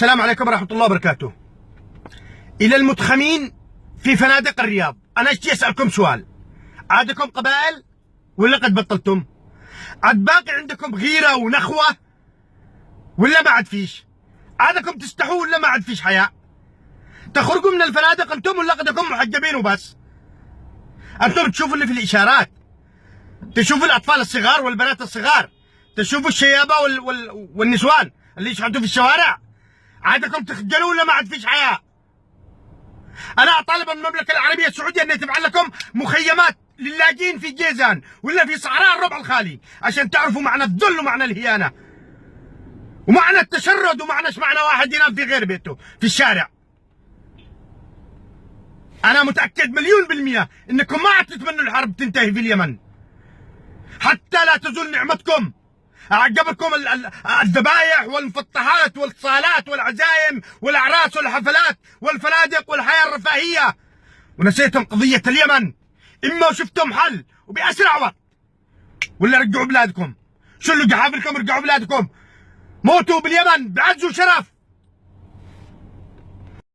السلام عليكم ورحمة الله وبركاته. إلى المتخمين في فنادق الرياض، أنا أجي أسألكم سؤال: عادكم قبائل ولا قد بطلتم؟ عاد باقي عندكم غيرة ونخوة ولا ما عاد فيش؟ عادكم تستحوا ولا ما عاد فيش حياء؟ تخرجوا من الفنادق أنتم ولا قدكم محجبين وبس؟ أنتم تشوفوا اللي في الإشارات، تشوفوا الأطفال الصغار والبنات الصغار، تشوفوا الشيابة والنسوان اللي يشحتوا في الشوارع. عادكم تخجلوا ولا ما عاد فيش حياة؟ أنا أطالب المملكة العربية السعودية أن تفعل لكم مخيمات للاجئين في جيزان ولا في صحراء الربع الخالي، عشان تعرفوا معنى الذل ومعنى الهيانة ومعنى التشرد ومعنى ايش معنى واحد ينام في غير بيته في الشارع. أنا متأكد 1,000,000% أنكم ما عاد تتمنوا الحرب تنتهي في اليمن حتى لا تزول نعمتكم. أعجبكم الذبايح والمفطحات والصالات والعزايم والأعراس والحفلات والفنادق والحياة الرفاهية، ونسيتم قضية اليمن. إما شفتم حل وبأسرع وقت ولا رجعوا بلادكم، شلوا جحافلكم ورجعوا بلادكم، موتوا باليمن بعز وشرف.